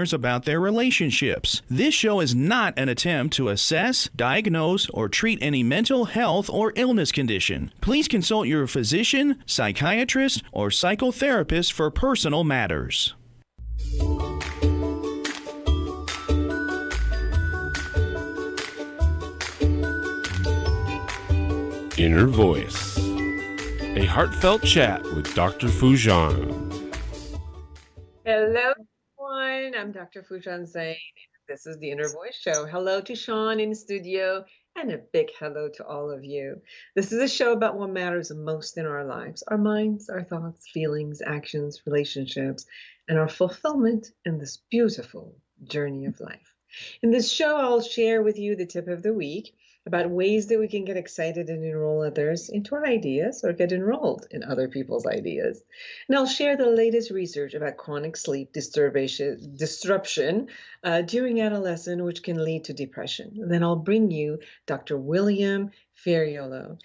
about their relationships. This show is not an attempt to assess, diagnose, or treat any mental health or illness condition. Please consult your physician, psychiatrist, or psychotherapist for personal matters. Inner Voice, a heartfelt chat with Dr. Foojan. Hello, everyone. I'm Dr. Foojan Zeine. This is the Inner Voice Show. Hello to Sean in the studio, and a big hello to all of you. This is a show about what matters most in our lives, our minds, our thoughts, feelings, actions, relationships, and our fulfillment in this beautiful journey of life. In this show, I'll share with you the tip of the week about ways that we can get excited and enroll others into our ideas or get enrolled in other people's ideas. And I'll share the latest research about chronic sleep disruption during adolescence, which can lead to depression. And then I'll bring you Dr. William Ferraiolo.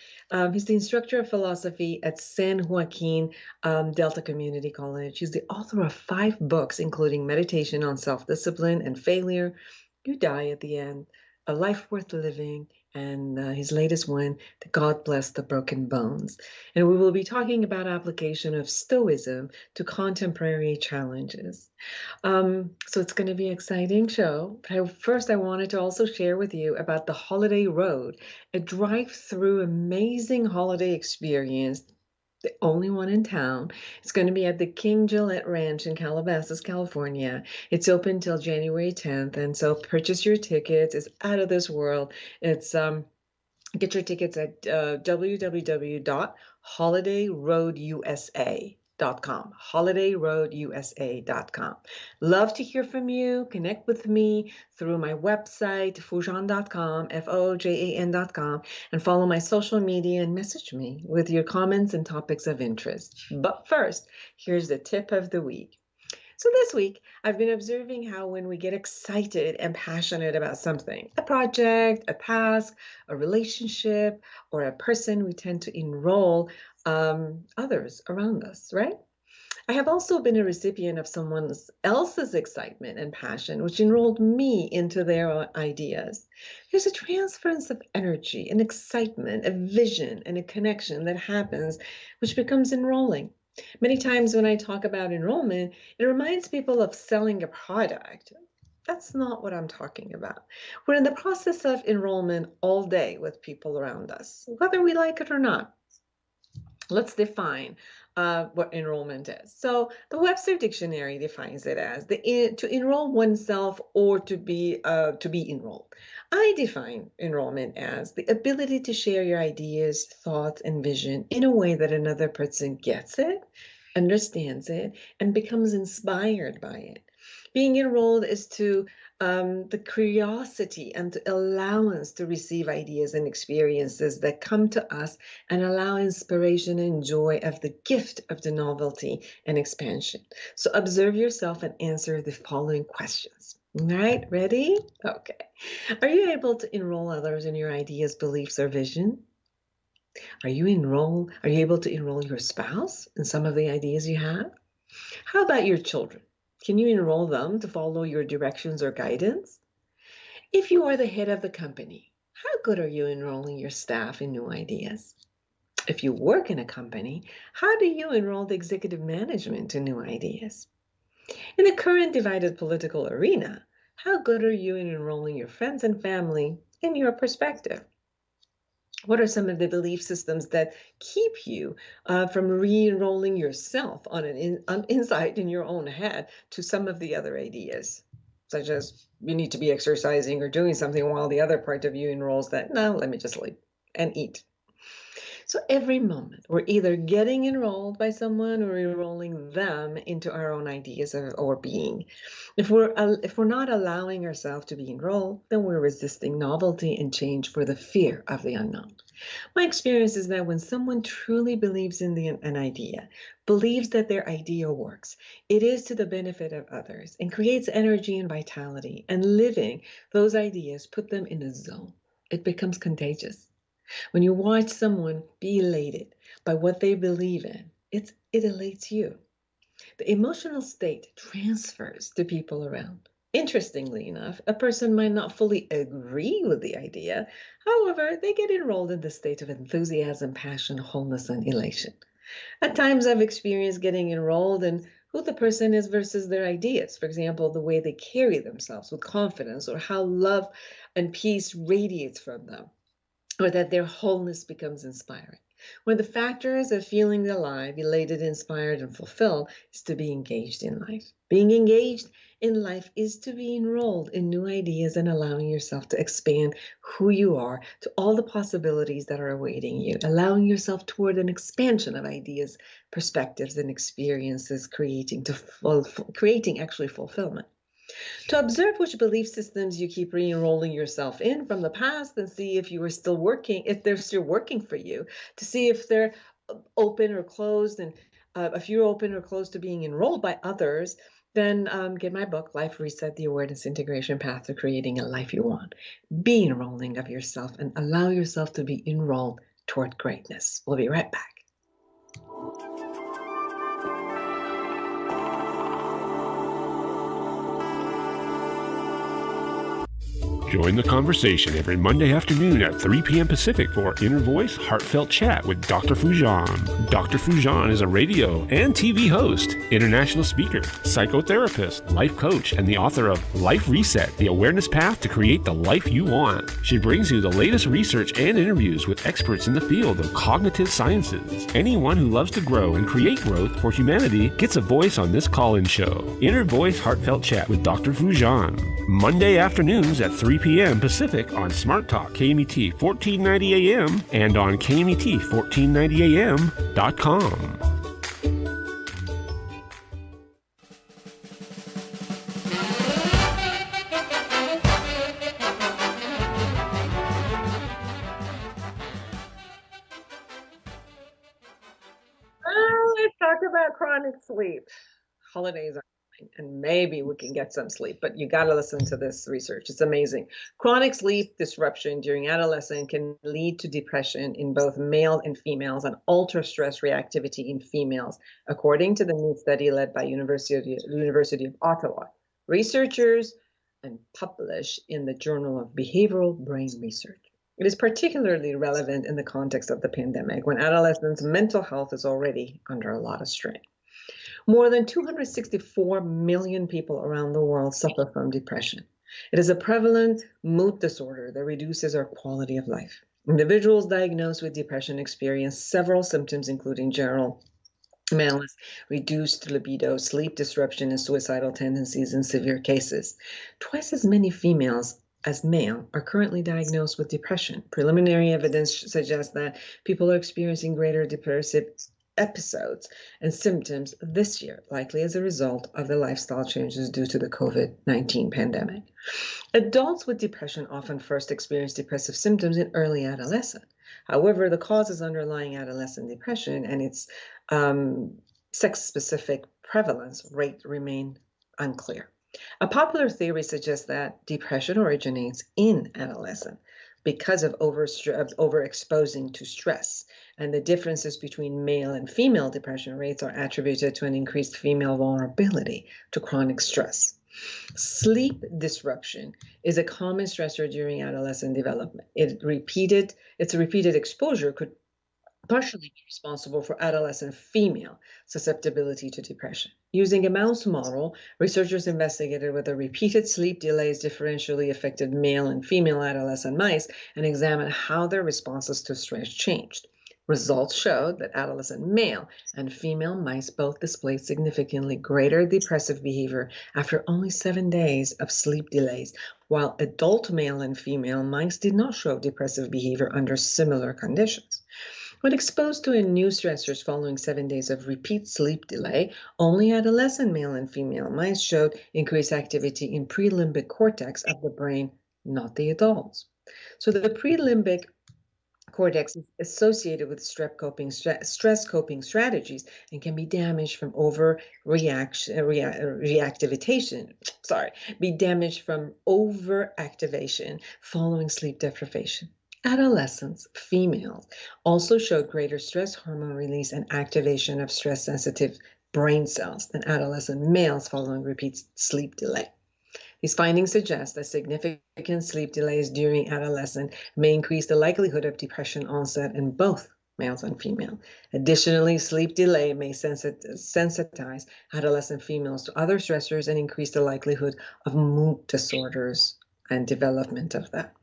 He's the instructor of philosophy at San Joaquin Delta Community College. He's the author of 5 books, including Meditation on Self-Discipline and Failure, You Die at the End, A Life Worth Living, and his latest one, The God Bless the Broken Bones. And we will be talking about application of Stoicism to contemporary challenges. So it's going to be an exciting show. But first, I wanted to also share with you about the Holiday Road, a drive-through amazing holiday experience, the only one in town. It's going to be at the King Gillette Ranch in Calabasas, California. It's open till January 10th, and so purchase your tickets. It's out of this world. It's get your tickets at www.holidayroadusa.com. holidayroadusa.com. Love to hear from you. Connect with me through my website, foojan.com, Foojan.com, and follow my social media and message me with your comments and topics of interest. But first, here's the tip of the week. So this week, I've been observing how when we get excited and passionate about something, a project, a task, a relationship, or a person, we tend to enroll others around us, right? I have also been a recipient of someone else's excitement and passion, which enrolled me into their ideas. There's a transference of energy, an excitement, a vision, and a connection that happens, which becomes enrolling. Many times when I talk about enrollment, it reminds people of selling a product. That's not what I'm talking about. We're in the process of enrollment all day with people around us, whether we like it or not. Let's define what enrollment is. So the Webster Dictionary defines it as to enroll oneself or to be enrolled. I define enrollment as the ability to share your ideas, thoughts, and vision in a way that another person gets it, understands it, and becomes inspired by it. Being enrolled is to the curiosity and the allowance to receive ideas and experiences that come to us and allow inspiration and joy of the gift of the novelty and expansion. So observe yourself and answer the following questions. All right, ready? Okay. Are you able to enroll others in your ideas, beliefs, or vision? Are you able to enroll your spouse in some of the ideas you have? How about your children? Can you enroll them to follow your directions or guidance? If you are the head of the company, how good are you enrolling your staff in new ideas? If you work in a company, how do you enroll the executive management in new ideas? In the current divided political arena, how good are you in enrolling your friends and family in your perspective? What are some of the belief systems that keep you from re-enrolling yourself on an insight in your own head to some of the other ideas, such as you need to be exercising or doing something while the other part of you enrolls that, no, let me just sleep and eat. So every moment, we're either getting enrolled by someone or enrolling them into our own ideas or being. If we're not allowing ourselves to be enrolled, then we're resisting novelty and change for the fear of the unknown. My experience is that when someone truly believes in an idea, believes that their idea works, it is to the benefit of others and creates energy and vitality, and living those ideas put them in a zone. It becomes contagious. When you watch someone be elated by what they believe in, it elates you. The emotional state transfers to people around. Interestingly enough, a person might not fully agree with the idea. However, they get enrolled in the state of enthusiasm, passion, wholeness, and elation. At times, I've experienced getting enrolled in who the person is versus their ideas. For example, the way they carry themselves with confidence, or how love and peace radiates from them, or that their wholeness becomes inspiring. One of the factors of feeling alive, elated, inspired, and fulfilled is to be engaged in life. Being engaged in life is to be enrolled in new ideas and allowing yourself to expand who you are to all the possibilities that are awaiting you, allowing yourself toward an expansion of ideas, perspectives, and experiences, creating actually fulfillment. To observe which belief systems you keep re-enrolling yourself in from the past and see if you are still working, if they're still working for you, to see if they're open or closed, and if you're open or closed to being enrolled by others, then get my book, Life Reset, The Awareness Integration Path to Creating a Life You Want. Be enrolling of yourself and allow yourself to be enrolled toward greatness. We'll be right back. Join the conversation every Monday afternoon at 3 p.m. Pacific for Inner Voice Heartfelt Chat with Dr. Foojan. Dr. Foojan is a radio and TV host, international speaker, psychotherapist, life coach, and the author of Life Reset, The Awareness Path to Create the Life You Want. She brings you the latest research and interviews with experts in the field of cognitive sciences. Anyone who loves to grow and create growth for humanity gets a voice on this call-in show. Inner Voice Heartfelt Chat with Dr. Foojan. Monday afternoons at 3 p.m. Pacific on Smart Talk KMET 1490 AM and on KMET1490am.com. Let's talk about chronic sleep. Holidays are coming, and maybe we can get some sleep, but you got to listen to this research. It's amazing. Chronic sleep disruption during adolescence can lead to depression in both male and females and alter stress reactivity in females, according to the new study led by University of Ottawa. Researchers and published in the Journal of Behavioral Brain Research. It is particularly relevant in the context of the pandemic, when adolescents' mental health is already under a lot of strain. More than 264 million people around the world suffer from depression. It is a prevalent mood disorder that reduces our quality of life. Individuals diagnosed with depression experience several symptoms, including general malice, reduced libido, sleep disruption, and suicidal tendencies in severe cases. Twice as many females as male are currently diagnosed with depression. Preliminary evidence suggests that people are experiencing greater depressive episodes and symptoms this year, likely as a result of the lifestyle changes due to the COVID-19 pandemic. Adults with depression often first experience depressive symptoms in early adolescence. However, the causes underlying adolescent depression and its sex-specific prevalence rate remain unclear. A popular theory suggests that depression originates in adolescence because of overexposing to stress, and the differences between male and female depression rates are attributed to an increased female vulnerability to chronic stress. Sleep disruption is a common stressor during adolescent development. Its repeated exposure could partially be responsible for adolescent female susceptibility to depression. Using a mouse model, researchers investigated whether repeated sleep delays differentially affected male and female adolescent mice and examined how their responses to stress changed. Results showed that adolescent male and female mice both displayed significantly greater depressive behavior after only 7 days of sleep delays, while adult male and female mice did not show depressive behavior under similar conditions. When exposed to a new stressors following 7 days of repeat sleep delay, only adolescent male and female mice showed increased activity in prelimbic cortex of the brain, not the adults. So the prelimbic cortex is associated with stress coping strategies and can be damaged from overactivation following sleep deprivation. Adolescents, females, also showed greater stress hormone release and activation of stress-sensitive brain cells than adolescent males following repeat sleep delay. These findings suggest that significant sleep delays during adolescence may increase the likelihood of depression onset in both males and female. Additionally, sleep delay may sensitize adolescent females to other stressors and increase the likelihood of mood disorders and development of that.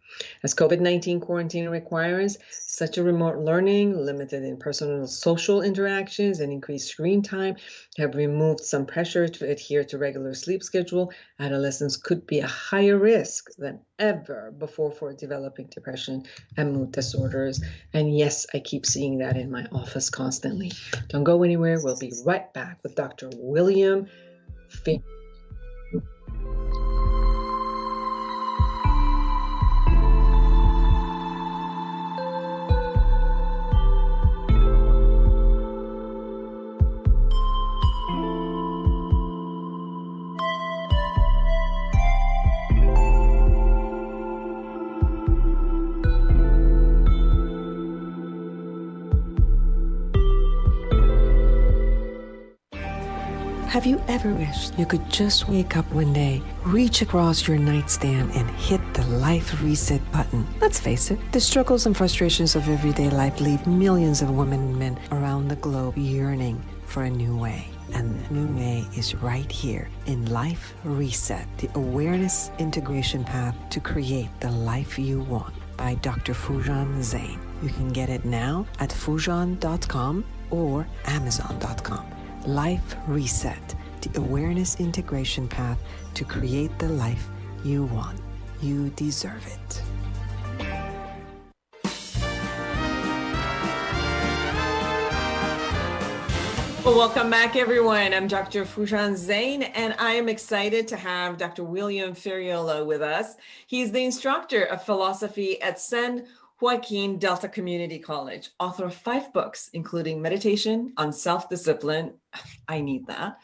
As COVID-19 quarantine requires such a remote learning, limited in personal social interactions, and increased screen time have removed some pressure to adhere to regular sleep schedule, adolescents could be a higher risk than ever before for developing depression and mood disorders. And yes, I keep seeing that in my office constantly. Don't go anywhere. We'll be right back with Dr. William Ferraiolo. Have you ever wished you could just wake up one day, reach across your nightstand, and hit the life reset button? Let's face it, the struggles and frustrations of everyday life leave millions of women and men around the globe yearning for a new way. And the new way is right here in Life Reset, the awareness integration path to create the life you want by Dr. Foojan Zeine. You can get it now at Foojan.com or Amazon.com. Life Reset, the awareness integration path to create the life you want. You deserve it. Well, welcome back, everyone. I'm Dr. Foojan Zeine, and I am excited to have Dr. William Ferraiolo with us. He's the instructor of philosophy at San Joaquin Delta Community College, author of 5 books, including Meditation on Self-Discipline, I need that,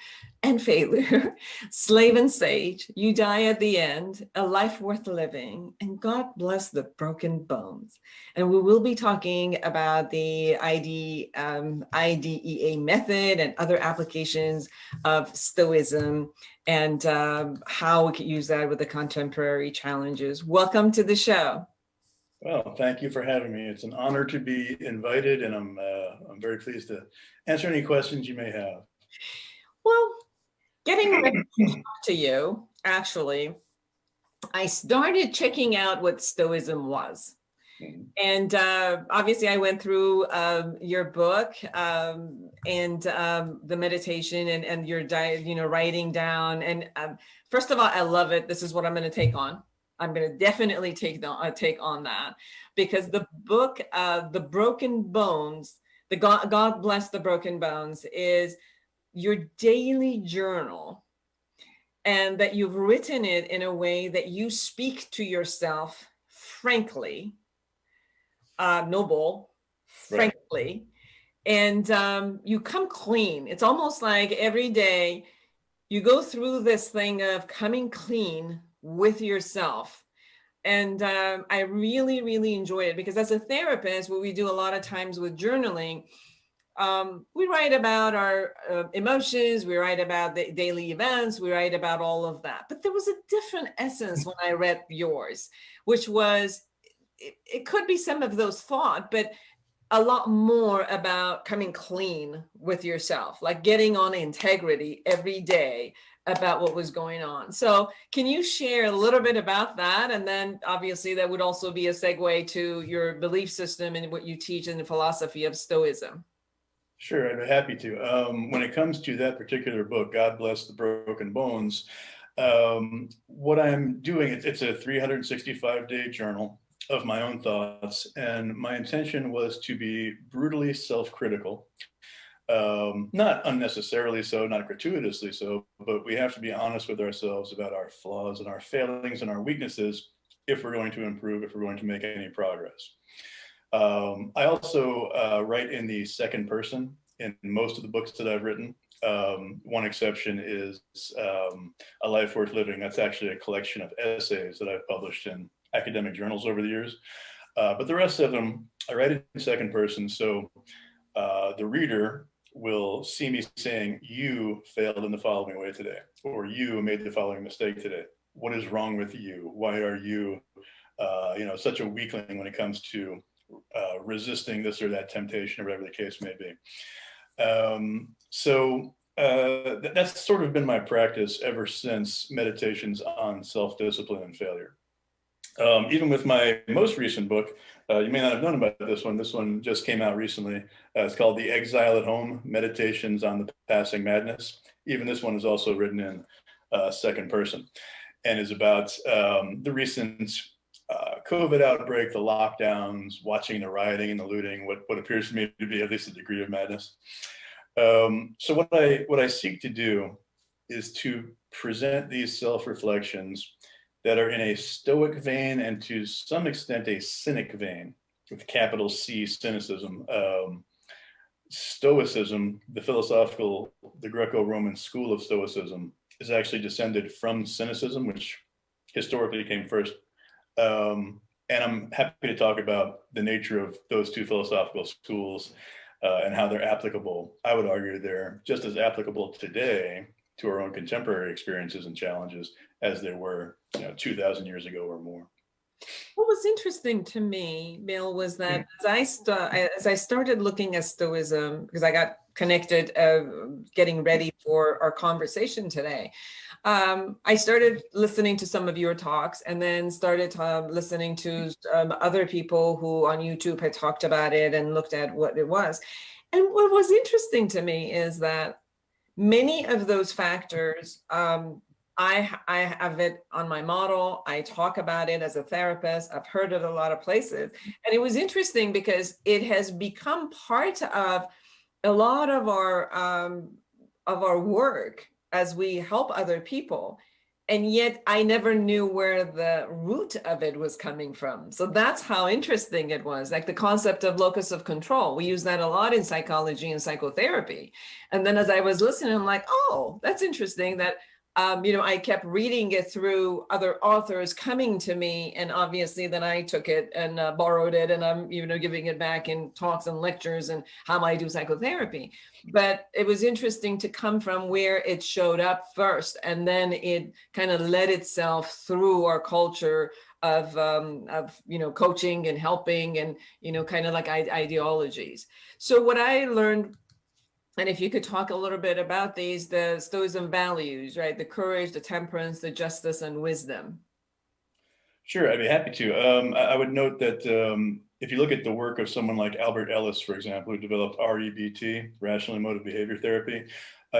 and Failure, Slave and Sage, You Die at the End, A Life Worth Living, and God Bless the Broken Bones. And we will be talking about the IDEA method and other applications of Stoicism and how we could use that with the contemporary challenges. Welcome to the show. Well, thank you for having me. It's an honor to be invited, and I'm very pleased to answer any questions you may have. Well, getting ready to talk to you, actually, I started checking out what Stoicism was. And obviously I went through your book and the meditation and your diet, writing down. And first of all, I love it. This is what I'm going to take on. I'm going to definitely take on that, because the book, The Broken Bones, the God Bless the Broken Bones, is your daily journal, and that you've written it in a way that you speak to yourself frankly, noble, frankly, and you come clean. It's almost like every day you go through this thing of coming clean with yourself. And I really, really enjoy it, because as a therapist, what we do a lot of times with journaling, we write about our emotions, we write about the daily events, we write about all of that. But there was a different essence when I read yours, which was, it could be some of those thoughts, but a lot more about coming clean with yourself, like getting on integrity every day about what was going on. So can you share a little bit about that? And then obviously that would also be a segue to your belief system and what you teach in the philosophy of Stoicism. Sure, I'd be happy to. When it comes to that particular book, God Bless the Broken Bones, what I'm doing, it's a 365-day journal of my own thoughts. And my intention was to be brutally self-critical. Not unnecessarily so, not gratuitously so, but we have to be honest with ourselves about our flaws and our failings and our weaknesses if we're going to improve, if we're going to make any progress. I also write in the second person in most of the books that I've written. One exception is A Life Worth Living. That's actually a collection of essays that I've published in academic journals over the years. But the rest of them, I write in second person. So the reader will see me saying, you failed in the following way today, or you made the following mistake today. What is wrong with you? Why are you, such a weakling when it comes to resisting this or that temptation, or whatever the case may be. That's sort of been my practice ever since meditations on self-discipline and failure. Even with my most recent book, you may not have known about this one. This one just came out recently. It's called The Exile at Home, Meditations on the Passing Madness. Even this one is also written in second person and is about the recent COVID outbreak, the lockdowns, watching the rioting and the looting, what appears to me to be at least a degree of madness. So what I seek to do is to present these self-reflections that are in a Stoic vein and to some extent a Cynic vein, with capital C, cynicism. Stoicism, the Greco-Roman school of Stoicism, is actually descended from cynicism, which historically came first. And I'm happy to talk about the nature of those two philosophical schools and how they're applicable. I would argue they're just as applicable today to our own contemporary experiences and challenges as they were 2,000 years ago or more. What was interesting to me, Bill, was that as I started looking at Stoicism, because I got connected getting ready for our conversation today, I started listening to some of your talks, and then started listening to other people who on YouTube had talked about it and looked at what it was. And what was interesting to me is that many of those factors, I have it on my model. I talk about it as a therapist. I've heard it a lot of places. And it was interesting because it has become part of a lot of our work as we help other people. And yet I never knew where the root of it was coming from. So that's how interesting it was. Like the concept of locus of control. We use that a lot in psychology and psychotherapy. And then as I was listening, I'm like, oh, that's interesting that I kept reading it through other authors coming to me, and obviously then I took it and borrowed it, and I'm giving it back in talks and lectures and how I do psychotherapy. But it was interesting to come from where it showed up first, and then it kind of led itself through our culture of coaching and helping and kind of like ideologies. So what I learned. And if you could talk a little bit about these, the Stoicism values, right? The courage, the temperance, the justice, and wisdom. Sure, I'd be happy to. I would note that if you look at the work of someone like Albert Ellis, for example, who developed REBT, Rational Emotive Behavior Therapy,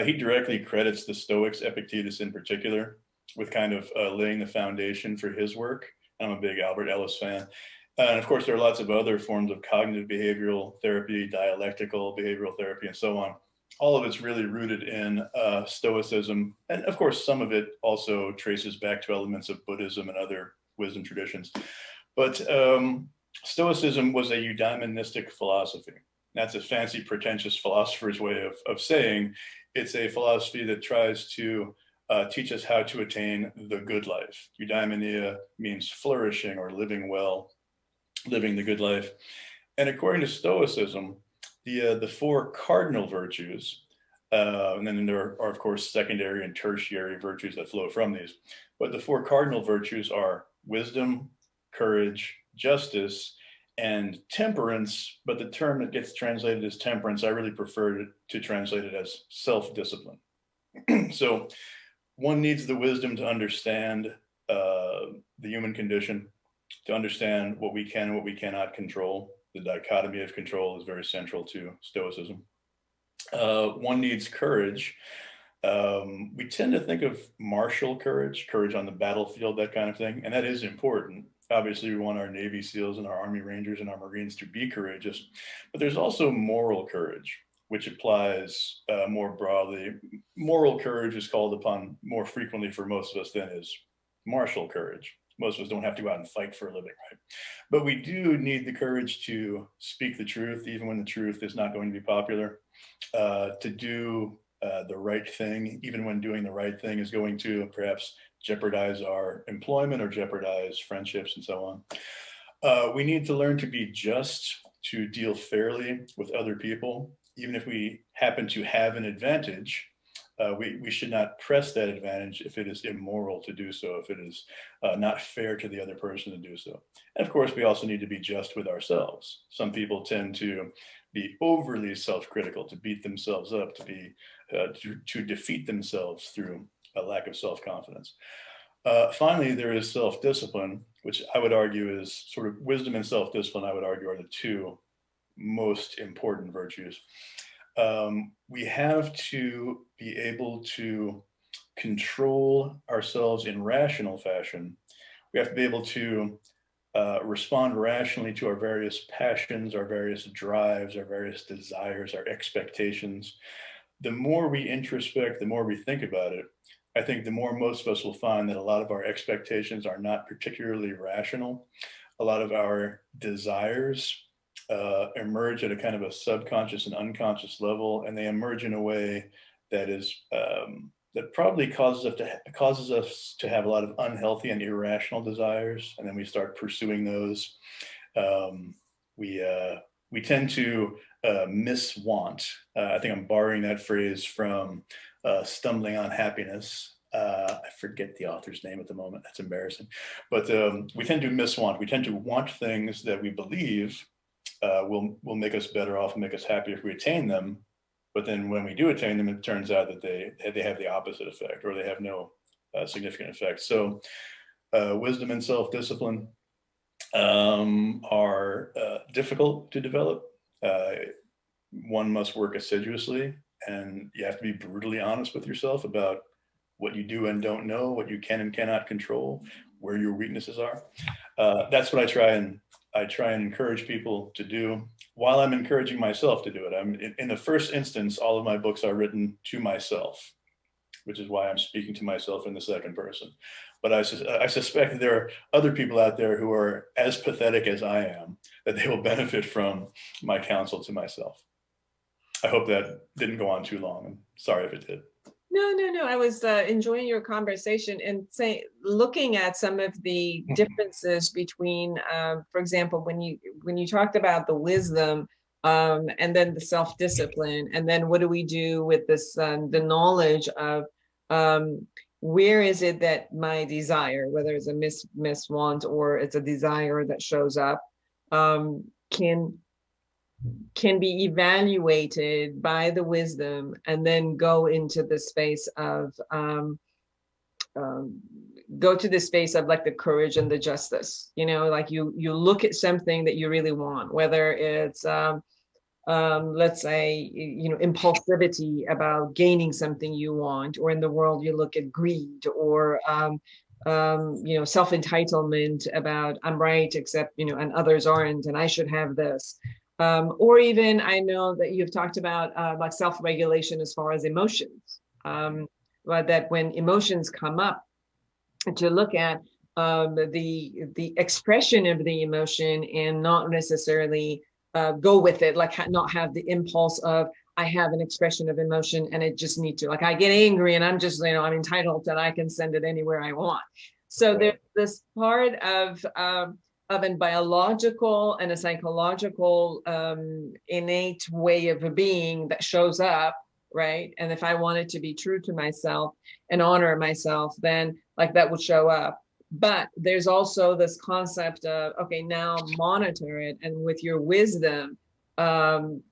he directly credits the Stoics, Epictetus in particular, with kind of laying the foundation for his work. I'm a big Albert Ellis fan. And of course, there are lots of other forms of cognitive behavioral therapy, dialectical behavioral therapy, and so on. All of it's really rooted in Stoicism. And of course, some of it also traces back to elements of Buddhism and other wisdom traditions. But Stoicism was a eudaimonistic philosophy. That's a fancy, pretentious philosopher's way of saying it's a philosophy that tries to teach us how to attain the good life. Eudaimonia means flourishing or living well, living the good life. And according to Stoicism, the four cardinal virtues, and then there are, of course, secondary and tertiary virtues that flow from these. But the four cardinal virtues are wisdom, courage, justice, and temperance. But the term that gets translated as temperance, I really prefer to translate it as self-discipline. So one needs the wisdom to understand the human condition, to understand what we can and what we cannot control. The dichotomy of control is very central to Stoicism. One needs courage. We tend to think of martial courage on the battlefield, that kind of thing, and that is important. Obviously, we want our Navy SEALs and our Army Rangers and our Marines to be courageous, but there's also moral courage, which applies more broadly. Moral courage is called upon more frequently for most of us than is martial courage. Most of us don't have to go out and fight for a living, right? But we do need the courage to speak the truth, even when the truth is not going to be popular, to do the right thing, even when doing the right thing is going to perhaps jeopardize our employment or jeopardize friendships and so on. We need to learn to be just, to deal fairly with other people, even if we happen to have an advantage, we should not press that advantage if it is immoral to do so, if it is not fair to the other person to do so. And of course, we also need to be just with ourselves. Some people tend to be overly self-critical, to beat themselves up, to defeat themselves through a lack of self-confidence. Finally, there is self-discipline, which I would argue is sort of wisdom and self-discipline, I would argue are the two most important virtues. We have to be able to control ourselves in rational fashion. We have to be able to respond rationally to our various passions, our various drives, our various desires, our expectations. The more we introspect, the more we think about it, I think the more most of us will find that a lot of our expectations are not particularly rational. A lot of our desires emerge at a kind of a subconscious and unconscious level, and they emerge in a way that is that probably causes us to have a lot of unhealthy and irrational desires, and then we start pursuing those. We tend to miswant. I think I'm borrowing that phrase from Stumbling on Happiness. I forget the author's name at the moment. That's embarrassing. But we tend to miswant. We tend to want things that we believe will make us better off and make us happy if we attain them. But then when we do attain them, it turns out that they have the opposite effect, or they have no significant effect. So wisdom and self-discipline are difficult to develop. One must work assiduously, and you have to be brutally honest with yourself about what you do and don't know, what you can and cannot control, where your weaknesses are. That's what I try and encourage people to do, while I'm encouraging myself to do it. I'm in the first instance, all of my books are written to myself, which is why I'm speaking to myself in the second person. But I suspect that there are other people out there who are as pathetic as I am, that they will benefit from my counsel to myself. I hope that didn't go on too long. I'm sorry if it did. No. I was enjoying your conversation and looking at some of the differences between, for example, when you talked about the wisdom and then the self-discipline, and then what do we do with this, the knowledge of where is it that my desire, whether it's a miswant or it's a desire that shows up, can be evaluated by the wisdom, and then go into the space of like the courage and the justice. Like you look at something that you really want, whether it's let's say impulsivity about gaining something you want, or in the world you look at greed, or self-entitlement about I'm right except and others aren't, and I should have this. Or even, I know that you've talked about like self-regulation as far as emotions, but that when emotions come up, to look at the expression of the emotion and not necessarily go with it, like not have the impulse of I have an expression of emotion and it just need to, like I get angry and I'm just I'm entitled and I can send it anywhere I want. So there's this part of a biological and a psychological innate way of being that shows up, right? And if I wanted to be true to myself and honor myself, then like that would show up. But there's also this concept of, okay, now monitor it, and with your wisdom,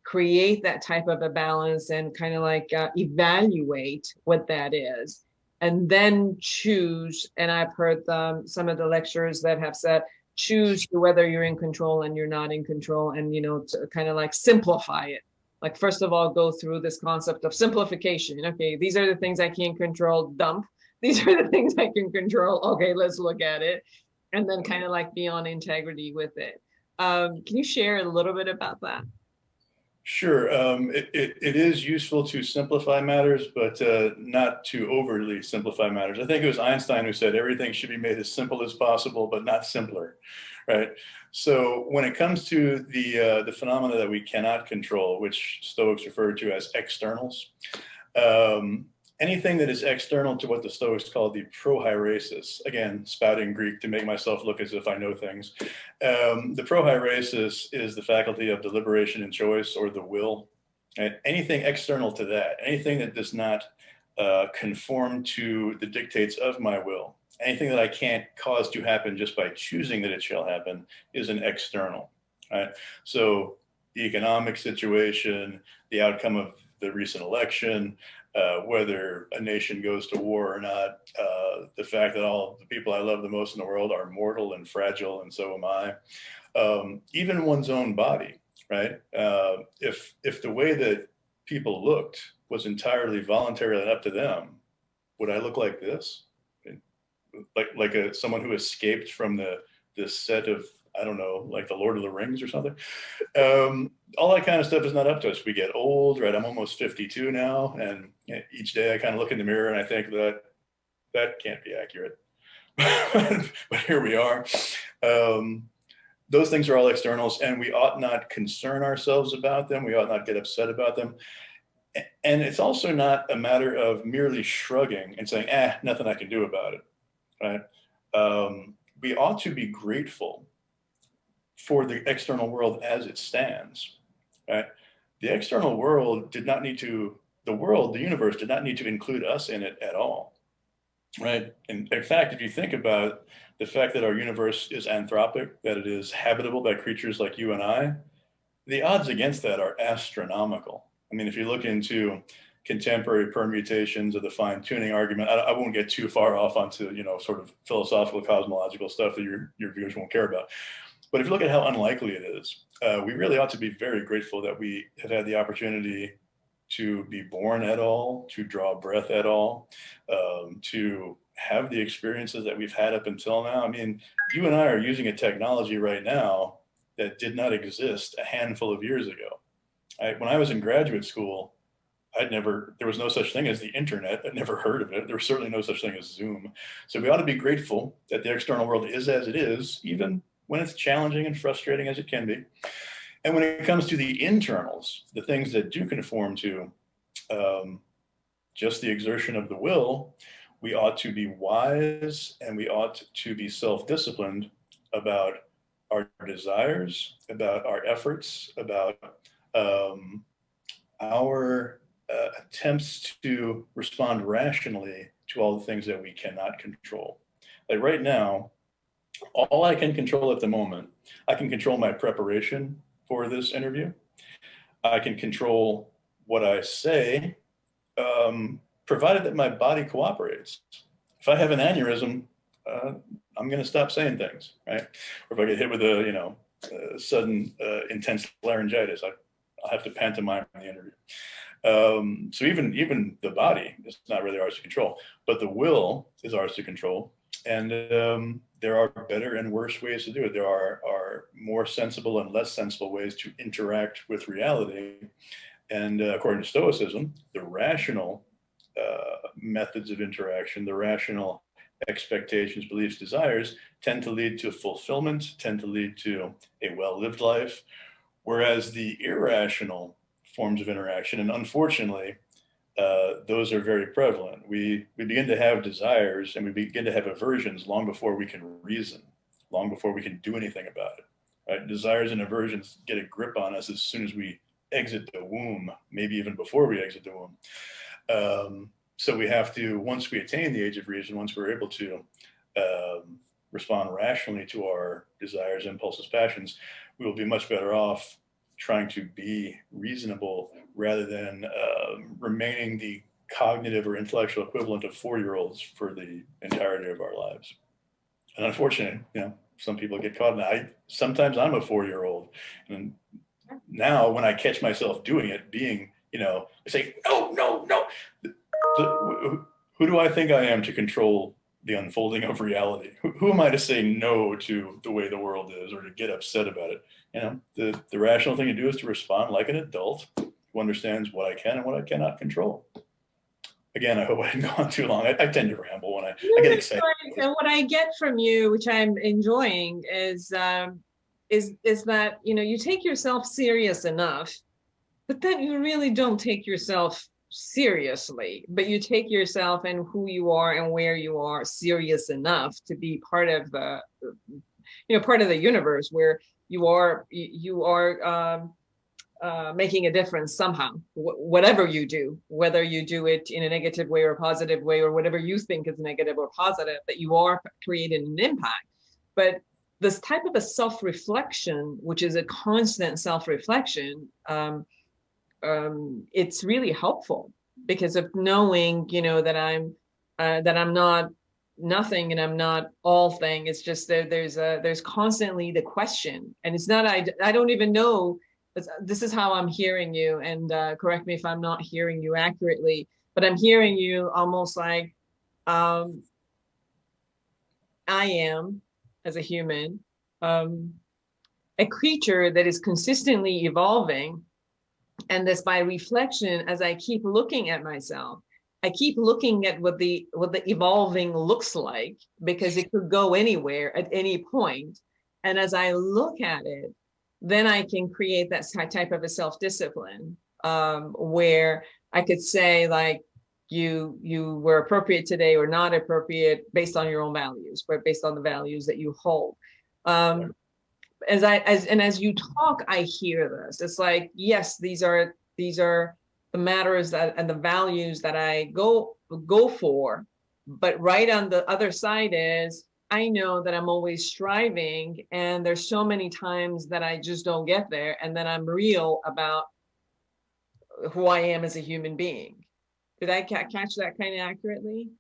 create that type of a balance and kind of like evaluate what that is, and then choose. And I've heard some of the lecturers that have said, choose whether you're in control and you're not in control, and to kind of like simplify it. Like first of all, go through this concept of simplification. Okay, these are the things I can't control, dump. These are the things I can control. Okay, let's look at it. And then kind of like be on integrity with it. Can you share a little bit about that? Sure. It is useful to simplify matters, but not to overly simplify matters. I think it was Einstein who said everything should be made as simple as possible, but not simpler, right? So when it comes to the phenomena that we cannot control, which Stoics refer to as externals, anything that is external to what the Stoics call the prohairesis, again, spouting Greek to make myself look as if I know things. The prohairesis is the faculty of deliberation and choice, or the will. Right? Anything external to that, anything that does not conform to the dictates of my will, anything that I can't cause to happen just by choosing that it shall happen, is an external. Right? So the economic situation, the outcome of the recent election, whether a nation goes to war or not, the fact that all the people I love the most in the world are mortal and fragile, and so am I. Even one's own body, right? If the way that people looked was entirely voluntary and up to them, would I look like this? Like someone who escaped from this set of, I don't know, like the Lord of the Rings or something. All that kind of stuff is not up to us. We get old, right? I'm almost 52 now, and each day I kind of look in the mirror and I think that can't be accurate. But here we are. Those things are all externals, and we ought not concern ourselves about them. We ought not get upset about them. And it's also not a matter of merely shrugging and saying, nothing I can do about it, right? We ought to be grateful for the external world as it stands, right? The external world the universe did not need to include us in it at all, right? And in fact, if you think about the fact that our universe is anthropic, that it is habitable by creatures like you and I, the odds against that are astronomical. I mean, if you look into contemporary permutations of the fine-tuning argument, I won't get too far off onto, sort of philosophical, cosmological stuff that your viewers won't care about. But if you look at how unlikely it is, we really ought to be very grateful that we have had the opportunity to be born at all, to draw breath at all, to have the experiences that we've had up until now. I mean, you and I are using a technology right now that did not exist a handful of years ago. When I was in graduate school, there was no such thing as the internet. I'd never heard of it. There was certainly no such thing as Zoom. So we ought to be grateful that the external world is as it is, even when it's challenging and frustrating as it can be. And when it comes to the internals, the things that do conform to just the exertion of the will, we ought to be wise and we ought to be self-disciplined about our desires, about our efforts, about our attempts to respond rationally to all the things that we cannot control. Like right now, all I can control at the moment, I can control my preparation for this interview. I can control what I say, provided that my body cooperates. If I have an aneurysm, I'm going to stop saying things, right? Or if I get hit with a sudden intense laryngitis, I'll have to pantomime in the interview. So even the body is not really ours to control, but the will is ours to control. And there are better and worse ways to do it. There are more sensible and less sensible ways to interact with reality. And according to Stoicism, the rational methods of interaction, the rational expectations, beliefs, desires tend to lead to fulfillment, tend to lead to a well-lived life, whereas the irrational forms of interaction, and unfortunately, those are very prevalent. We begin to have desires and we begin to have aversions long before we can reason, long before we can do anything about it. Right? Desires and aversions get a grip on us as soon as we exit the womb, maybe even before we exit the womb. So we have to, once we attain the age of reason, once we're able to respond rationally to our desires, impulses, passions, we will be much better off trying to be reasonable rather than remaining the cognitive or intellectual equivalent of 4-year-olds for the entirety of our lives. And unfortunately, some people get caught in that. Sometimes I'm a 4-year-old, and now when I catch myself doing it, I say, no. Who do I think I am to control the unfolding of reality? Who am I to say no to the way the world is or to get upset about it? The rational thing to do is to respond like an adult who understands what I can and what I cannot control. Again, I hope I didn't go on too long. I tend to ramble when I get excited. And what I get from you, which I'm enjoying, is that you take yourself serious enough, but then you really don't take yourself seriously, but you take yourself and who you are and where you are serious enough to be part of the universe where you are making a difference somehow, whatever you do, whether you do it in a negative way or a positive way, or whatever you think is negative or positive, that you are creating an impact. But this type of a self-reflection, which is a constant self-reflection, it's really helpful because of knowing, that I'm not nothing and I'm not all thing. It's just that there's constantly the question, and it's not, I don't even know. This is how I'm hearing you, and correct me if I'm not hearing you accurately, but I'm hearing you almost like I am, as a human, a creature that is consistently evolving. And this, by reflection, as I keep looking at myself, I keep looking at what the evolving looks like, because it could go anywhere at any point. And as I look at it, then I can create that type of a self-discipline, where I could say, like, you were appropriate today or not appropriate based on your own values, but based on the values that you hold. As you talk, I hear this. It's like, yes, these are the matters and the values that I go for, but right on the other side is, I know that I'm always striving, and there's so many times that I just don't get there, and then I'm real about who I am as a human being. Did I catch that kind of accurately?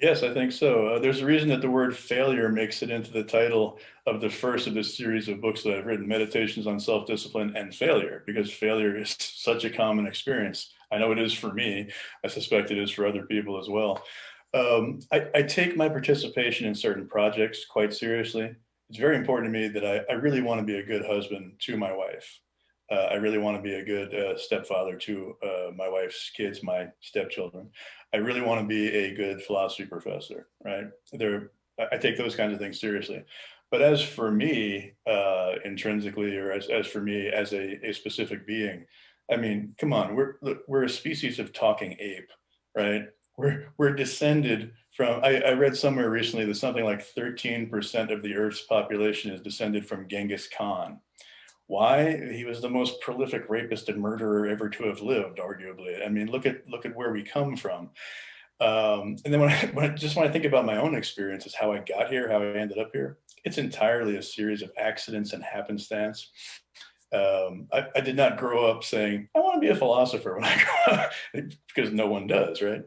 Yes, I think so. There's a reason that the word failure makes it into the title of the first of this series of books that I've written, Meditations on Self-Discipline and Failure, because failure is such a common experience. I know it is for me. I suspect it is for other people as well. I take my participation in certain projects quite seriously. It's very important to me that I really want to be a good husband to my wife. I really want to be a good stepfather to my wife's kids, my stepchildren. I really want to be a good philosophy professor, right? I take those kinds of things seriously. But as for me, intrinsically, or as for me as a specific being, I mean, come on, we're a species of talking ape, right? We're descended from, I read somewhere recently that something like 13% of the Earth's population is descended from Genghis Khan. Why? He was the most prolific rapist and murderer ever to have lived, arguably. I mean, look at where we come from. And then when I think about my own experiences, how I got here, how I ended up here, it's entirely a series of accidents and happenstance. I did not grow up saying, I want to be a philosopher when I grow up, because no one does, right?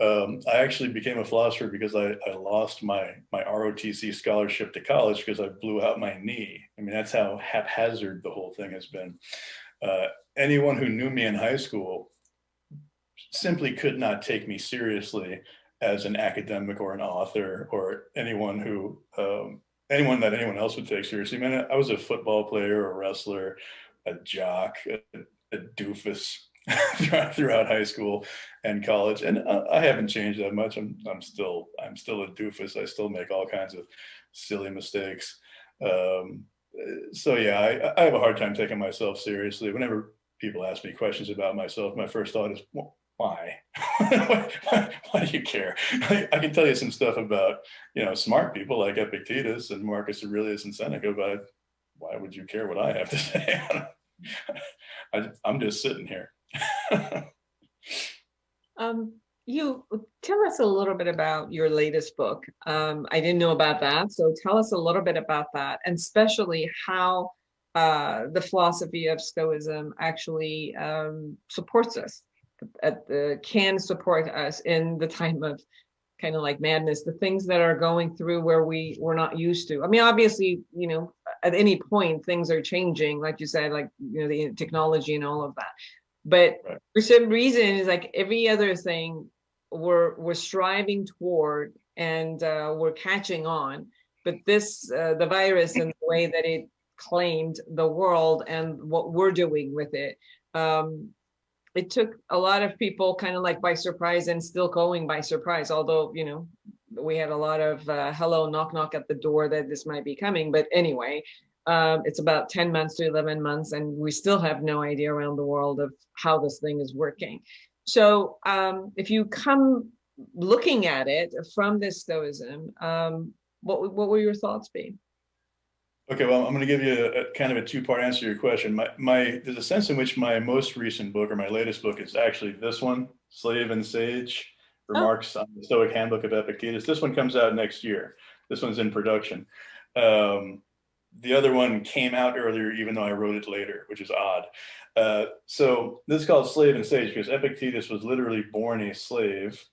I actually became a philosopher because I lost my ROTC scholarship to college because I blew out my knee. I mean, that's how haphazard the whole thing has been. Anyone who knew me in high school simply could not take me seriously as an academic or an author, or anyone that anyone else would take seriously. Man, I was a football player, a wrestler, a jock, a doofus throughout high school and college, and I haven't changed that much. I'm still a doofus. I still make all kinds of silly mistakes. So yeah, I have a hard time taking myself seriously. Whenever people ask me questions about myself, my first thought is, well, why? Why do you care? I can tell you some stuff about, smart people like Epictetus and Marcus Aurelius and Seneca, but why would you care what I have to say? I'm just sitting here. You tell us a little bit about your latest book. I didn't know about that, so tell us a little bit about that, and especially how the philosophy of Stoicism actually supports us. Can support us in the time of kind of like madness, the things that are going through where we're not used to. I mean, obviously, at any point things are changing, like you said, like the technology and all of that. But right, for some reason, it's like every other thing we're striving toward, and we're catching on. But this, the virus and the way that it claimed the world and what we're doing with it, it took a lot of people kind of like by surprise, and still going by surprise, although, we had a lot of hello, knock, knock at the door that this might be coming. But anyway, it's about 10 months to 11 months, and we still have no idea around the world of how this thing is working. So if you come looking at it from this Stoicism, what will your thoughts be? Okay, well, I'm going to give you a kind of a two-part answer to your question. There's a sense in which my most recent book, or my latest book, is actually this one, Slave and Sage, Remarks on the Stoic Handbook of Epictetus. This one comes out next year. This one's in production. The other one came out earlier, even though I wrote it later, which is odd. So this is called Slave and Sage because Epictetus was literally born a slave,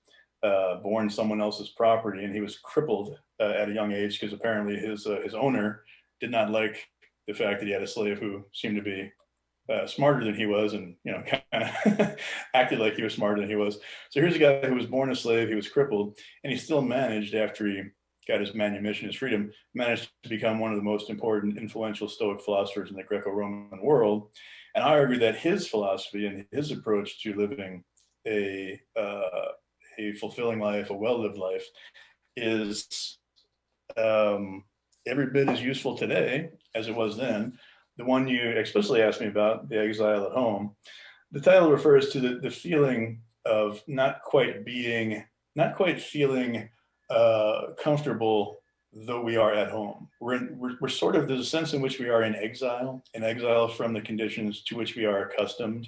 born someone else's property, and he was crippled at a young age because apparently his owner did not like the fact that he had a slave who seemed to be smarter than he was, and kind of acted like he was smarter than he was. So here's a guy who was born a slave, he was crippled, and he still managed, after he got his manumission, his freedom, managed to become one of the most important, influential Stoic philosophers in the Greco-Roman world. And I argue that his philosophy and his approach to living a fulfilling life, a well-lived life, is every bit as useful today as it was then. The one you explicitly asked me about, The Exile at Home, the title refers to the feeling of not quite feeling comfortable though we are at home. We're sort of, there's a sense in which we are in exile from the conditions to which we are accustomed.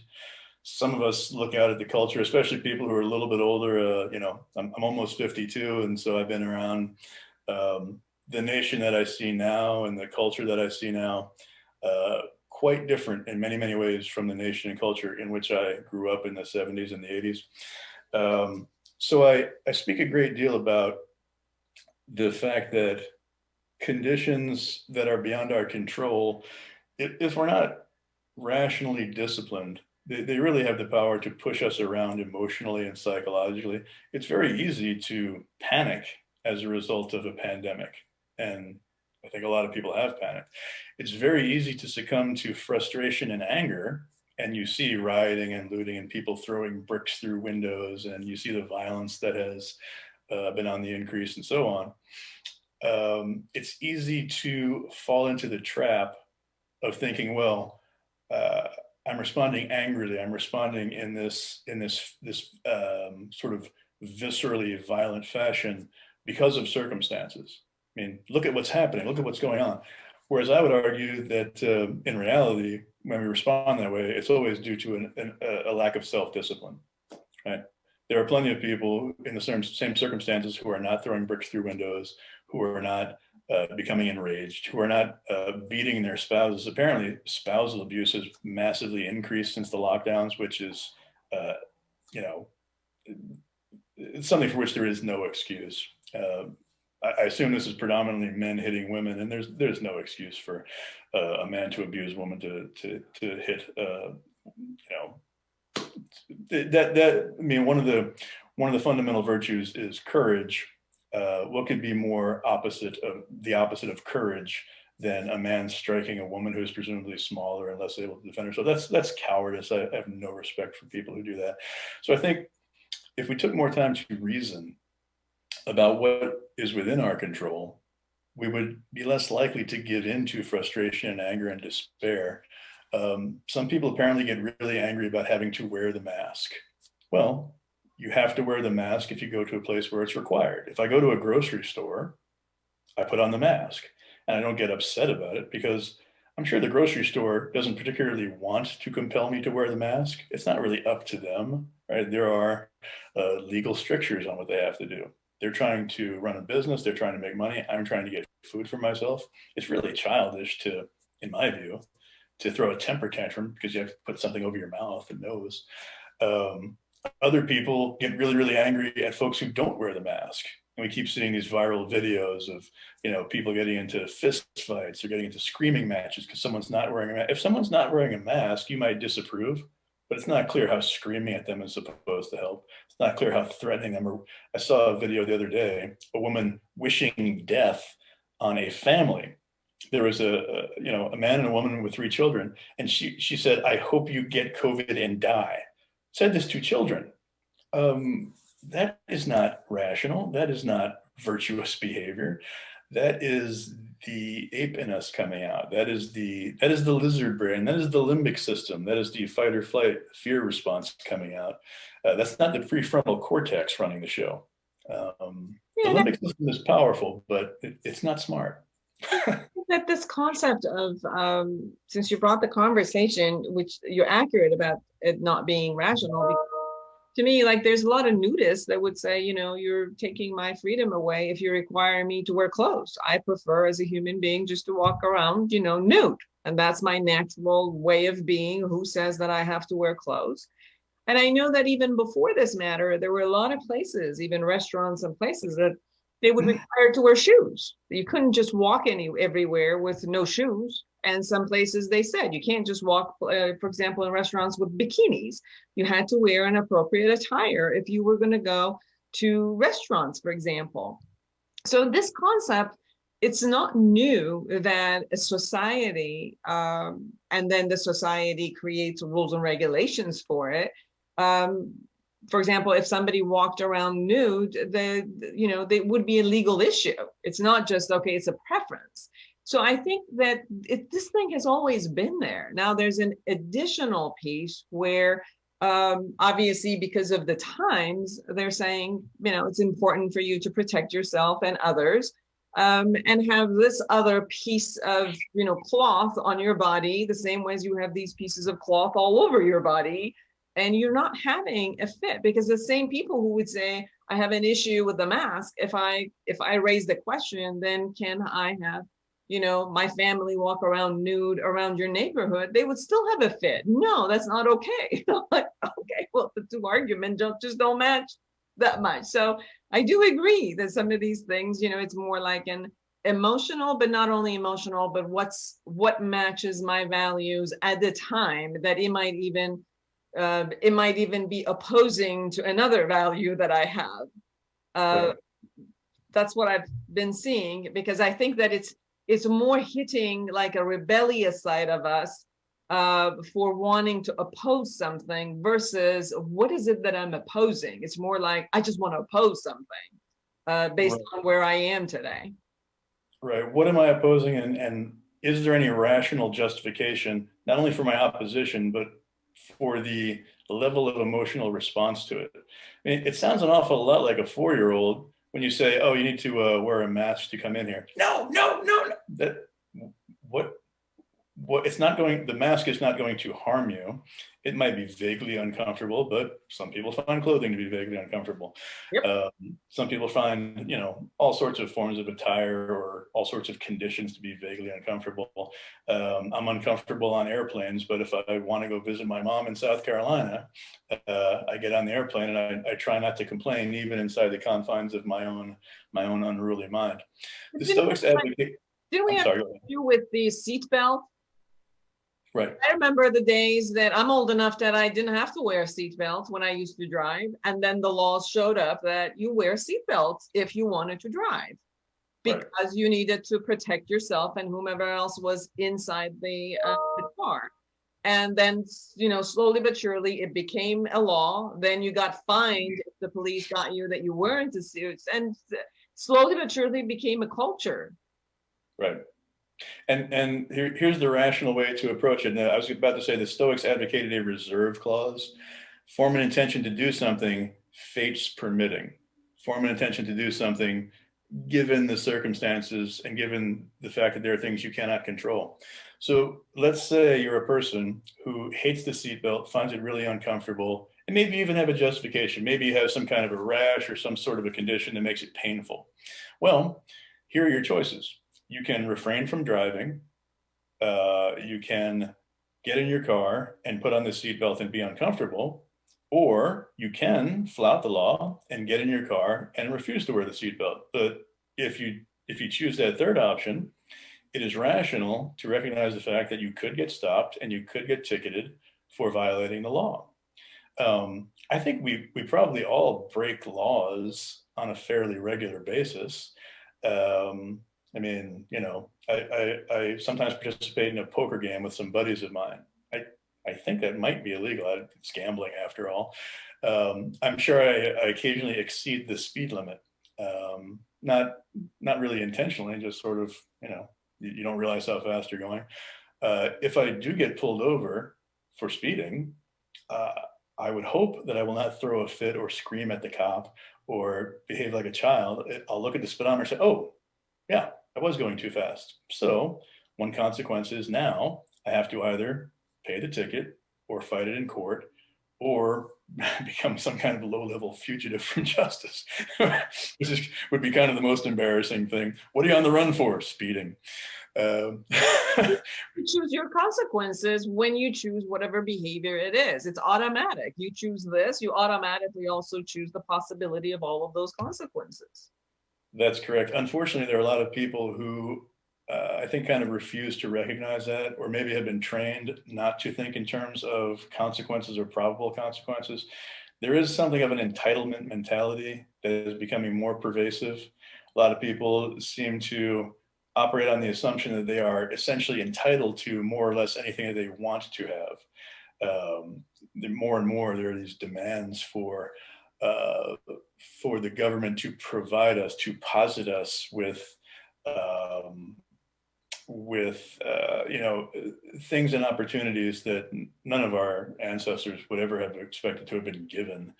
Some of us look out at the culture, especially people who are a little bit older. I'm almost 52, and so I've been around the nation that I see now and the culture that I see now, quite different in many, many ways from the nation and culture in which I grew up in the 70s and the 80s. So I speak a great deal about the fact that conditions that are beyond our control, if we're not rationally disciplined, they really have the power to push us around emotionally and psychologically. It's very easy to panic as a result of a pandemic. And I think a lot of people have panicked. It's very easy to succumb to frustration and anger. And you see rioting and looting and people throwing bricks through windows, and you see the violence that has been on the increase and so on. It's easy to fall into the trap of thinking, well, I'm responding angrily. I'm responding in this sort of viscerally violent fashion because of circumstances. I mean, look at what's happening. Look at what's going on. Whereas I would argue that in reality, when we respond that way, it's always due to a lack of self-discipline, right? There are plenty of people in the same circumstances who are not throwing bricks through windows, who are not becoming enraged, who are not beating their spouses. Apparently, spousal abuse has massively increased since the lockdowns, which is, it's something for which there is no excuse. I assume this is predominantly men hitting women, and there's no excuse for a man to abuse a woman to hit. I mean, one of the fundamental virtues is courage. What could be more the opposite of courage than a man striking a woman who is presumably smaller and less able to defend herself? That's cowardice. I have no respect for people who do that. So I think if we took more time to reason about what is within our control, we would be less likely to give in to frustration and anger and despair. Some people apparently get really angry about having to wear the mask. Well, you have to wear the mask if you go to a place where it's required. If I go to a grocery store, I put on the mask, and I don't get upset about it because I'm sure the grocery store doesn't particularly want to compel me to wear the mask. It's not really up to them, right? There are legal strictures on what they have to do. They're trying to run a business. They're trying to make money. I'm trying to get food for myself. It's really childish in my view, to throw a temper tantrum because you have to put something over your mouth and nose. Other people get really, really angry at folks who don't wear the mask. And we keep seeing these viral videos of, people getting into fist fights or getting into screaming matches because someone's not wearing a mask. If someone's not wearing a mask, you might disapprove, but it's not clear how screaming at them is supposed to help. It's not clear how threatening them. I saw a video the other day, a woman wishing death on a family. There was a man and a woman with 3 children, and she said, "I hope you get COVID and die." Said this to children. That is not rational. That is not virtuous behavior. That is the ape in us coming out. That is the lizard brain. That is the limbic system. That is the fight or flight fear response coming out. That's not the prefrontal cortex running the show. The limbic system is powerful, but it's not smart. that this concept of, since you brought the conversation, which you're accurate about it not being rational, to me, like there's a lot of nudists that would say, you're taking my freedom away if you require me to wear clothes. I prefer as a human being just to walk around, nude. And that's my natural way of being. Who says that I have to wear clothes? And I know that even before this matter, there were a lot of places, even restaurants and places, that they would require to wear shoes. You couldn't just walk everywhere with no shoes. And some places they said you can't just walk, for example, in restaurants with bikinis. You had to wear an appropriate attire if you were going to go to restaurants, for example. So this concept, it's not new that a society, and then the society creates rules and regulations for it. For example, if somebody walked around nude, they would be a legal issue. It's not just, okay, it's a preference. So I think that this thing has always been there. Now there's an additional piece where obviously because of the times, they're saying, it's important for you to protect yourself and others, and have this other piece of, cloth on your body, the same way as you have these pieces of cloth all over your body, and you're not having a fit. Because the same people who would say, I have an issue with the mask, if I raise the question, then can I have my family walk around nude around your neighborhood? They would still have a fit. No, that's not okay. Like, okay, well, the two arguments just don't match that much. So I do agree that some of these things, it's more like an emotional, but not only emotional, but what matches my values at the time, that it might even be opposing to another value that I have. Right. That's what I've been seeing, because I think that it's more hitting like a rebellious side of us for wanting to oppose something versus what is it that I'm opposing. It's more like, I just want to oppose something based on where I am today. Right. What am I opposing? And is there any rational justification, not only for my opposition, but for the level of emotional response to it? I mean, it sounds an awful lot like a 4-year-old when you say, oh, you need to wear a mask to come in here. No. It's not going, the mask is not going to harm you. It might be vaguely uncomfortable, but some people find clothing to be vaguely uncomfortable. Yep. Some people find, all sorts of forms of attire or all sorts of conditions to be vaguely uncomfortable. I'm uncomfortable on airplanes, but if I want to go visit my mom in South Carolina, I get on the airplane and I try not to complain, even inside the confines of my own unruly mind. The Stoics advocate. Didn't we have to do with the seatbelt? Right. I remember the days that I'm old enough that I didn't have to wear a seatbelt when I used to drive. And then the laws showed up that you wear seatbelts if you wanted to drive, because you needed to protect yourself and whomever else was inside the car. And then, slowly but surely it became a law. Then you got fined if the police got you that you weren't in suits. And slowly but surely it became a culture. Right. And here's the rational way to approach it. Now, I was about to say the Stoics advocated a reserve clause. Form an intention to do something, fate's permitting. Form an intention to do something given the circumstances and given the fact that there are things you cannot control. So let's say you're a person who hates the seatbelt, finds it really uncomfortable, and maybe even have a justification. Maybe you have some kind of a rash or some sort of a condition that makes it painful. Well, here are your choices. You can refrain from driving. You can get in your car and put on the seatbelt and be uncomfortable, or you can flout the law and get in your car and refuse to wear the seatbelt. But if you choose that third option, it is rational to recognize the fact that you could get stopped and you could get ticketed for violating the law. I think we probably all break laws on a fairly regular basis. I mean, I sometimes participate in a poker game with some buddies of mine. I think that might be illegal. It's gambling after all. I'm sure I occasionally exceed the speed limit. Not really intentionally, just sort of, you don't realize how fast you're going. If I do get pulled over for speeding, I would hope that I will not throw a fit or scream at the cop or behave like a child. I'll look at the speedometer and say, oh, yeah, I was going too fast. So one consequence is now I have to either pay the ticket or fight it in court or become some kind of low-level fugitive from justice, would be kind of the most embarrassing thing. What are you on the run for? Speeding. You choose your consequences when you choose whatever behavior it is. It's automatic. You choose this, you automatically also choose the possibility of all of those consequences. That's correct. Unfortunately, there are a lot of people who I think kind of refuse to recognize that, or maybe have been trained not to think in terms of consequences or probable consequences. There is something of an entitlement mentality that is becoming more pervasive. A lot of people seem to operate on the assumption that they are essentially entitled to more or less anything that they want to have. More and more, there are these demands uh, for the government to provide us, to posit us with things and opportunities that none of our ancestors would ever have expected to have been given.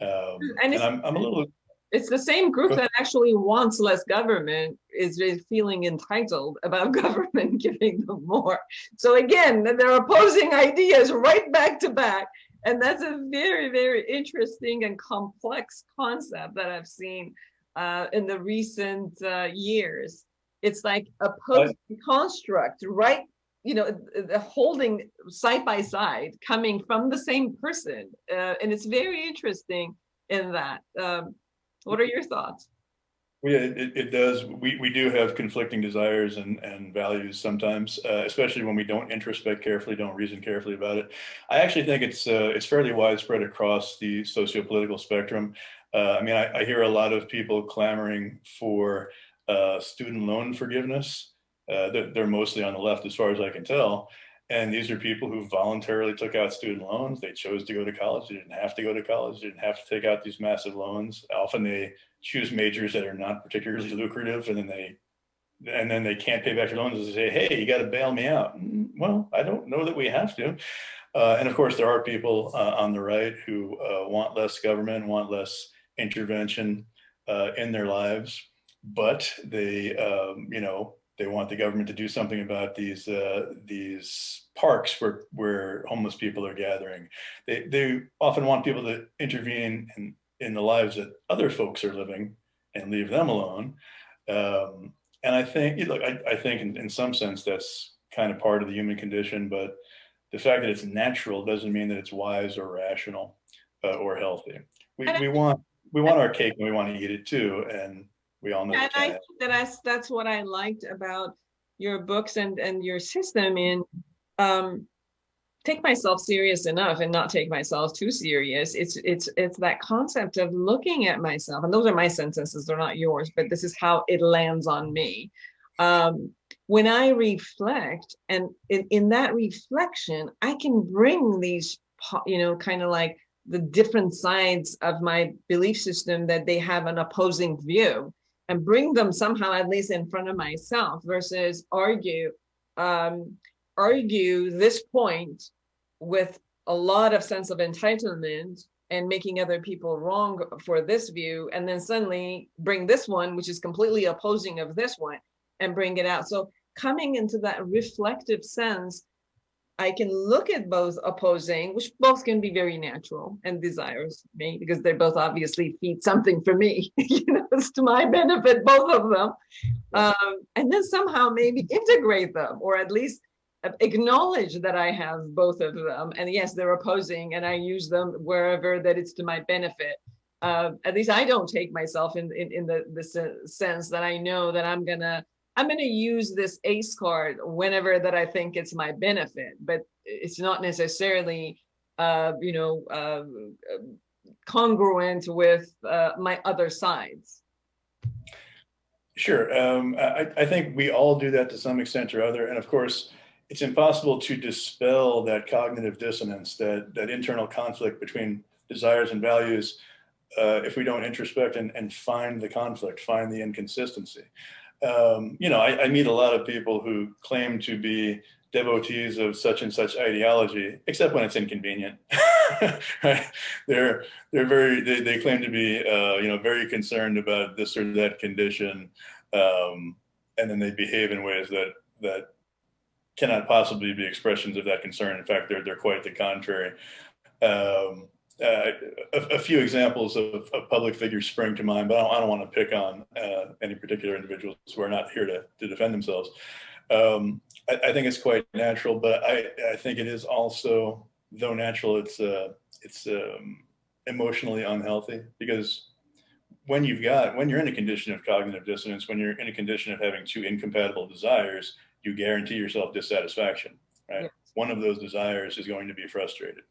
And I'm a little. It's the same group that actually wants less government is feeling entitled about government giving them more. So again, they're opposing ideas right back to back. And that's a very, very interesting and complex concept that I've seen in the recent years. It's like opposing construct, right? Holding side by side, coming from the same person. And it's very interesting in that. What are your thoughts? Well, yeah, it does. We do have conflicting desires and values sometimes, especially when we don't introspect carefully, don't reason carefully about it. I actually think it's fairly widespread across the socio-political spectrum. I hear a lot of people clamoring for student loan forgiveness. They're mostly on the left, as far as I can tell. And these are people who voluntarily took out student loans. They chose to go to college. They didn't have to go to college. They didn't have to take out these massive loans. Often they choose majors that are not particularly lucrative, and then they can't pay back their loans. They say, "Hey, you got to bail me out." Well, I don't know that we have to. And of course, there are people on the right who want less government, want less intervention in their lives, but they want the government to do something about these parks where homeless people are gathering. They often want people to intervene in the lives that other folks are living and leave them alone. And I think, I think in some sense that's kind of part of the human condition, but the fact that it's natural doesn't mean that it's wise or rational or healthy. We want our cake and we want to eat it too, and we all know. And I think that's what I liked about your books and your system in take myself serious enough and not take myself too serious. It's that concept of looking at myself, and those are my sentences, they're not yours, but this is how it lands on me. When I reflect, and in that reflection, I can bring these, kind of like the different sides of my belief system that they have an opposing view, and bring them somehow at least in front of myself versus argue this point with a lot of sense of entitlement and making other people wrong for this view, and then suddenly bring this one, which is completely opposing of this one, and bring it out. So coming into that reflective sense, I can look at both opposing, which both can be very natural and desires me, because they both obviously feed something for me. It's to my benefit, both of them. And then somehow maybe integrate them, or at least acknowledge that I have both of them. And yes, they're opposing, and I use them wherever that it's to my benefit. At least I don't take myself in the sense that I know that I'm gonna use this ace card whenever that I think it's my benefit, but it's not necessarily, congruent with my other sides. Sure. I think we all do that to some extent or other. And of course, it's impossible to dispel that cognitive dissonance, that internal conflict between desires and values, if we don't introspect and find the conflict, find the inconsistency. I meet a lot of people who claim to be devotees of such and such ideology, except when it's inconvenient. Right? They claim to be very concerned about this or that condition, and then they behave in ways that cannot possibly be expressions of that concern. In fact, they're quite the contrary. A few examples of public figures spring to mind, but I don't want to pick on any particular individuals who are not here to defend themselves. I think it's quite natural, but I think it is also, though natural, it's emotionally unhealthy, because when you're in a condition of cognitive dissonance, when you're in a condition of having two incompatible desires, you guarantee yourself dissatisfaction, right? Yes. One of those desires is going to be frustrated.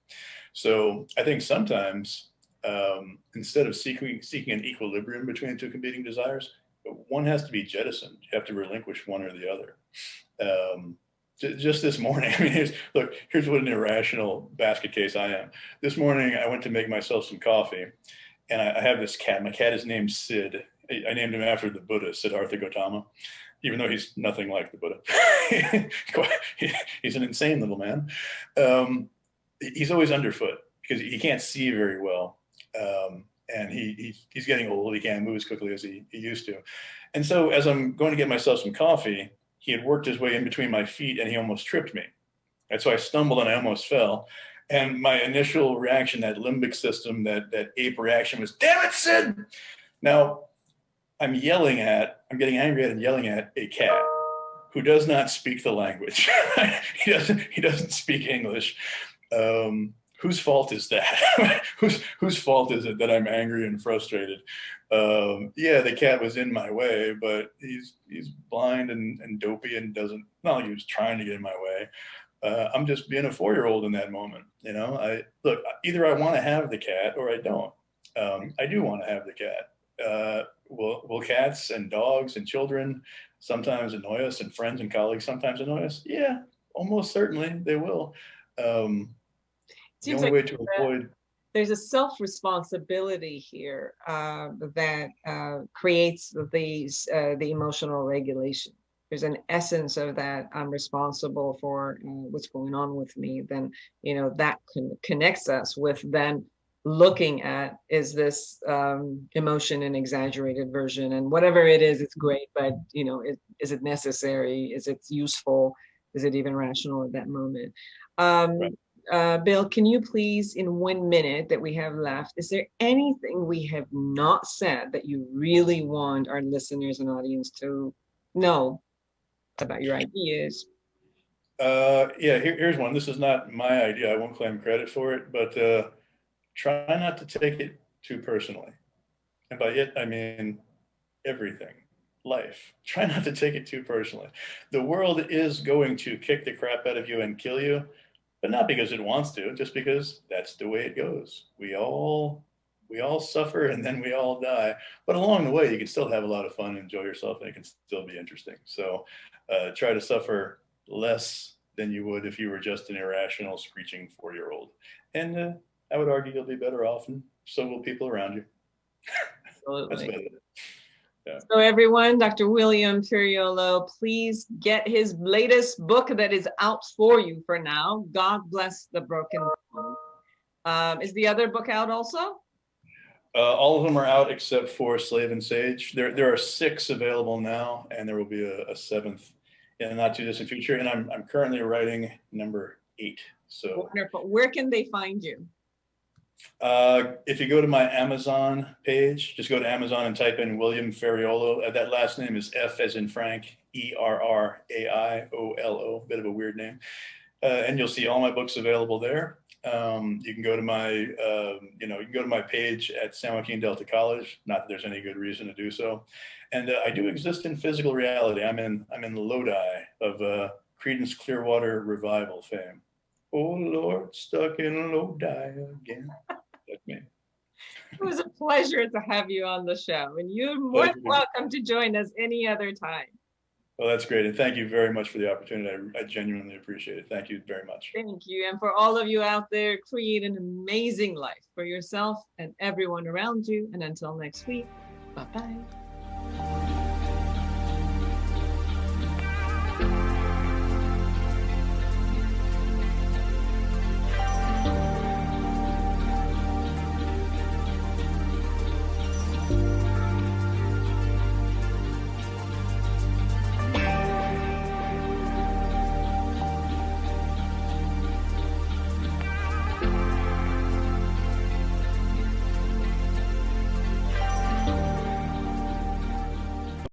So I think sometimes instead of seeking an equilibrium between the two competing desires, one has to be jettisoned. You have to relinquish one or the other. Just this morning, I mean, here's what an irrational basket case I am. This morning, I went to make myself some coffee, and I have this cat. My cat is named Sid. I named him after the Buddha, Siddhartha Gautama, even though he's nothing like the Buddha. He's an insane little man. He's always underfoot because he can't see very well. And he's getting old. He can't move as quickly as he used to. And so as I'm going to get myself some coffee, he had worked his way in between my feet and he almost tripped me. And so I stumbled and I almost fell. And my initial reaction, that limbic system, that ape reaction was, damn it, Sid. Now I'm getting angry at and yelling at a cat who does not speak the language. He doesn't speak English. Whose fault is that? Whose fault is it that I'm angry and frustrated? Yeah, the cat was in my way, but he's blind and dopey and not like he was trying to get in my way. I'm just being a 4-year-old in that moment. Look, either I want to have the cat or I don't. I do want to have the cat. Will cats and dogs and children sometimes annoy us, and friends and colleagues sometimes annoy us? Yeah, almost certainly they will. The only way to avoid. There's a self-responsibility here that creates the emotional regulation. There's an essence of that. I'm responsible for what's going on with me. Then, that connects us with then looking at, is this emotion an exaggerated version? And whatever it is, it's great, but is it necessary? Is it useful? Is it even rational at that moment? Right. Bill, can you please, in 1 minute that we have left, is there anything we have not said that you really want our listeners and audience to know about your ideas? Yeah, here's one. This is not my idea. I won't claim credit for it, but try not to take it too personally. And by it, I mean everything. Life. Try not to take it too personally. The world is going to kick the crap out of you and kill you, but not because it wants to, just because that's the way it goes. We all suffer and then we all die. But along the way, you can still have a lot of fun and enjoy yourself, and it can still be interesting. So try to suffer less than you would if you were just an irrational, screeching 4-year-old. And I would argue you'll be better off, and so will people around you. Absolutely. That's about it. Yeah. So everyone, Dr. William Ferraiolo, please get his latest book that is out for you for now. God Bless the Broken Bone. Is the other book out also? All of them are out except for Slave and Sage. There are 6 available now, and there will be a 7th in the not too distant future. And I'm currently writing number 8. So wonderful. Where can they find you? If you go to my Amazon page, just go to Amazon and type in William Ferraiolo. That last name is F as in Frank, Erraiolo, bit of a weird name. And you'll see all my books available there. You can go to my page at San Joaquin Delta College. Not that there's any good reason to do so. And I do exist in physical reality. I'm in Lodi of Creedence Clearwater Revival fame. Oh Lord, stuck in Lodi again. That's me. It was a pleasure to have you on the show, and you're more than welcome to join us any other time. Well, that's great. And thank you very much for the opportunity. I genuinely appreciate it. Thank you very much. Thank you. And for all of you out there, create an amazing life for yourself and everyone around you. And until next week, bye-bye.